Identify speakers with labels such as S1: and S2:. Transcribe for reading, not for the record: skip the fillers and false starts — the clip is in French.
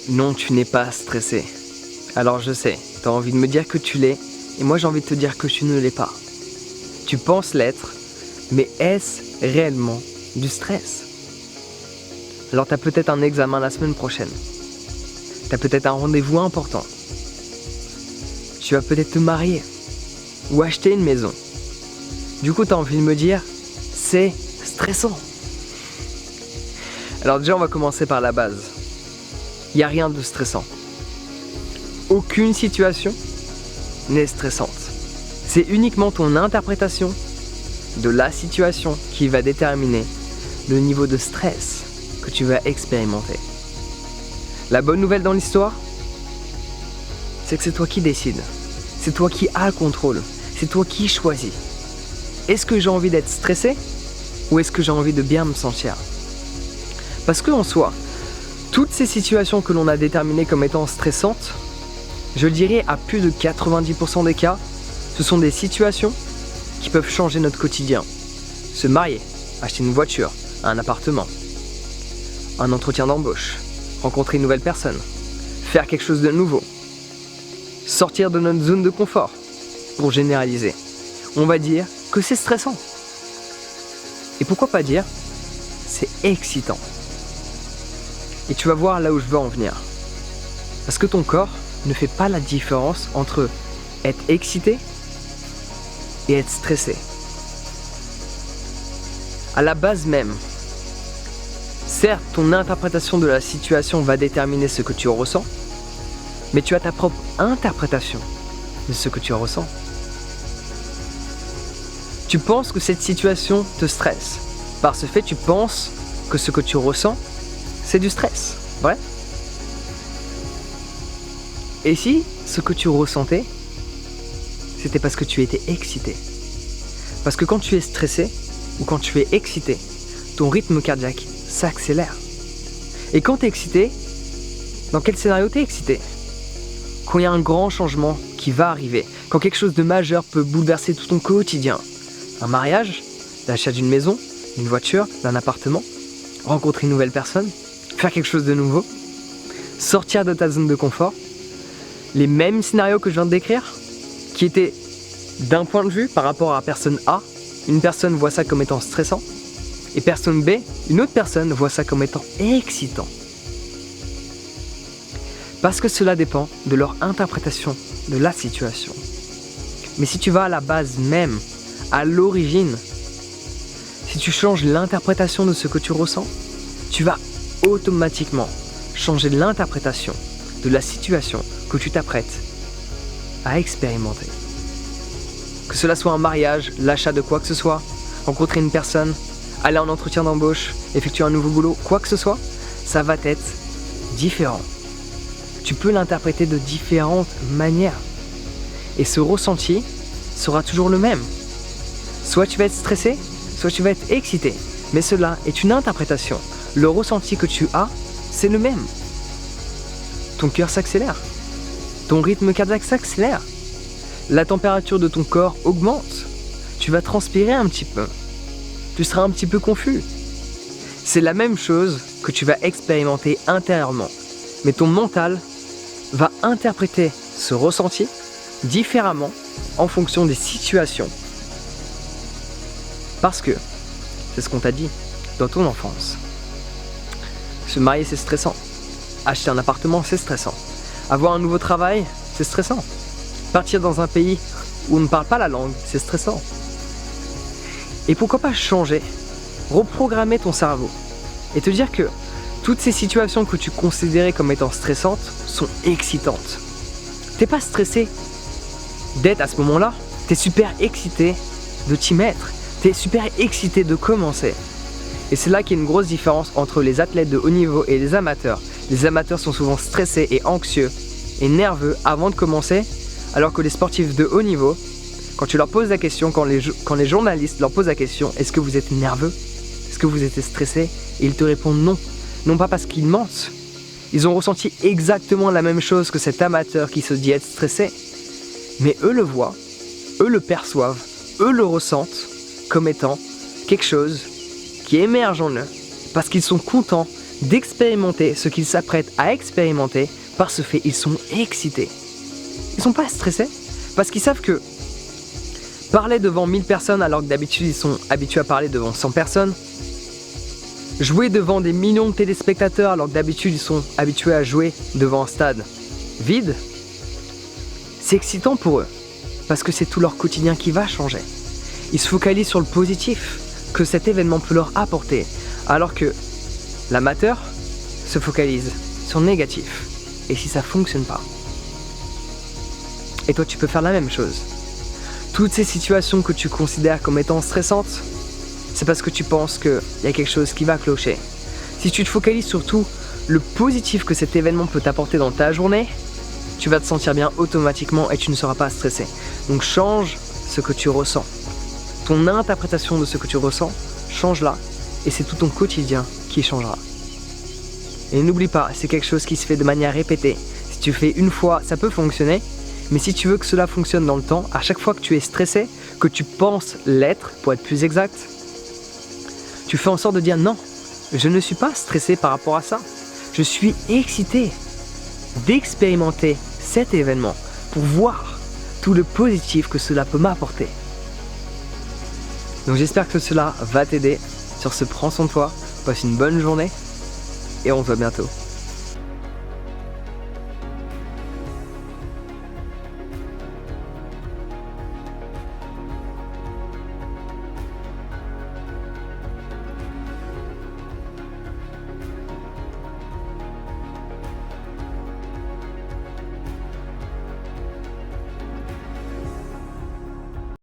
S1: Non, tu n'es pas stressé. Alors je sais, tu as envie de me dire que tu l'es, et moi j'ai envie de te dire que tu ne l'es pas. Tu penses l'être, mais est-ce réellement du stress? Alors tu as peut-être un examen la semaine prochaine. Tu as peut-être un rendez-vous important. Tu vas peut-être te marier ou acheter une maison. Du coup, tu as envie de me dire, c'est stressant. Alors déjà, on va commencer par la base. Il n'y a rien de stressant. Aucune situation n'est stressante. C'est uniquement ton interprétation de la situation qui va déterminer le niveau de stress que tu vas expérimenter. La bonne nouvelle dans l'histoire, c'est que c'est toi qui décides. C'est toi qui as le contrôle. C'est toi qui choisis. Est-ce que j'ai envie d'être stressé ou est-ce que j'ai envie de bien me sentir? Parce que en soi, toutes ces situations que l'on a déterminées comme étant stressantes, je dirais à plus de 90% des cas, ce sont des situations qui peuvent changer notre quotidien. Se marier, acheter une voiture, un appartement, un entretien d'embauche, rencontrer une nouvelle personne, faire quelque chose de nouveau, sortir de notre zone de confort. Pour généraliser, on va dire que c'est stressant. Et pourquoi pas dire, c'est excitant. Et tu vas voir là où je veux en venir. Parce que ton corps ne fait pas la différence entre être excité et être stressé. À la base même, certes, ton interprétation de la situation va déterminer ce que tu ressens, mais tu as ta propre interprétation de ce que tu ressens. Tu penses que cette situation te stresse. Par ce fait, tu penses que ce que tu ressens, c'est du stress, vrai? Et si ce que tu ressentais, c'était parce que tu étais excité? Parce que quand tu es stressé ou quand tu es excité, ton rythme cardiaque s'accélère. Et quand tu es excité, dans quel scénario tu es excité? Quand il y a un grand changement qui va arriver, quand quelque chose de majeur peut bouleverser tout ton quotidien. Un mariage, l'achat d'une maison, d'une voiture, d'un appartement, rencontrer une nouvelle personne, faire quelque chose de nouveau, sortir de ta zone de confort. Les mêmes scénarios que je viens de décrire, qui étaient d'un point de vue par rapport à personne A, une personne voit ça comme étant stressant, et personne B, une autre personne voit ça comme étant excitant. Parce que cela dépend de leur interprétation de la situation. Mais si tu vas à la base même, à l'origine, si tu changes l'interprétation de ce que tu ressens, tu vas automatiquement changer l'interprétation de la situation que tu t'apprêtes à expérimenter. Que cela soit un mariage, l'achat de quoi que ce soit, rencontrer une personne, aller en entretien d'embauche, effectuer un nouveau boulot, quoi que ce soit, ça va être différent. Tu peux l'interpréter de différentes manières. Et ce ressenti sera toujours le même. Soit tu vas être stressé, soit tu vas être excité. Mais cela est une interprétation. Le ressenti que tu as, c'est le même. Ton cœur s'accélère. Ton rythme cardiaque s'accélère. La température de ton corps augmente. Tu vas transpirer un petit peu. Tu seras un petit peu confus. C'est la même chose que tu vas expérimenter intérieurement. Mais ton mental va interpréter ce ressenti différemment en fonction des situations. Parce que, c'est ce qu'on t'a dit dans ton enfance. Se marier, c'est stressant. Acheter un appartement, c'est stressant. Avoir un nouveau travail, c'est stressant. Partir dans un pays où on ne parle pas la langue, c'est stressant. Et pourquoi pas changer, reprogrammer ton cerveau et te dire que toutes ces situations que tu considérais comme étant stressantes sont excitantes. T'es pas stressé d'être à ce moment-là, t'es super excité de t'y mettre. T'es super excité de commencer. Et c'est là qu'il y a une grosse différence entre les athlètes de haut niveau et les amateurs. Les amateurs sont souvent stressés et anxieux et nerveux avant de commencer, alors que les sportifs de haut niveau, quand tu leur poses la question, quand les journalistes leur posent la question, est-ce que vous êtes nerveux? Est-ce que vous êtes stressé? Et ils te répondent non. Non pas parce qu'ils mentent. Ils ont ressenti exactement la même chose que cet amateur qui se dit être stressé. Mais eux le voient, eux le perçoivent, eux le ressentent comme étant quelque chose qui émerge en eux parce qu'ils sont contents d'expérimenter ce qu'ils s'apprêtent à expérimenter. Par ce fait, ils sont excités. Ils sont pas stressés parce qu'ils savent que parler devant 1000 personnes alors que d'habitude ils sont habitués à parler devant 100 personnes, jouer devant des millions de téléspectateurs alors que d'habitude ils sont habitués à jouer devant un stade vide, c'est excitant pour eux parce que c'est tout leur quotidien qui va changer. Ils se focalisent sur le positif que cet événement peut leur apporter, alors que l'amateur se focalise sur le négatif. Et si ça fonctionne pas? Et toi, tu peux faire la même chose. Toutes ces situations que tu considères comme étant stressantes, c'est parce que tu penses qu'il y a quelque chose qui va clocher. Si tu te focalises sur tout le positif que cet événement peut t'apporter dans ta journée, tu vas te sentir bien automatiquement et tu ne seras pas stressé. Donc change ce que tu ressens. Ton interprétation de ce que tu ressens, change-la et c'est tout ton quotidien qui changera. Et n'oublie pas, c'est quelque chose qui se fait de manière répétée. Si tu fais une fois, ça peut fonctionner, mais si tu veux que cela fonctionne dans le temps, à chaque fois que tu es stressé, que tu penses l'être, pour être plus exact, tu fais en sorte de dire non, je ne suis pas stressé par rapport à ça. Je suis excité d'expérimenter cet événement pour voir tout le positif que cela peut m'apporter. Donc j'espère que cela va t'aider. Sur ce, prends soin de toi, passe une bonne journée et on se voit bientôt.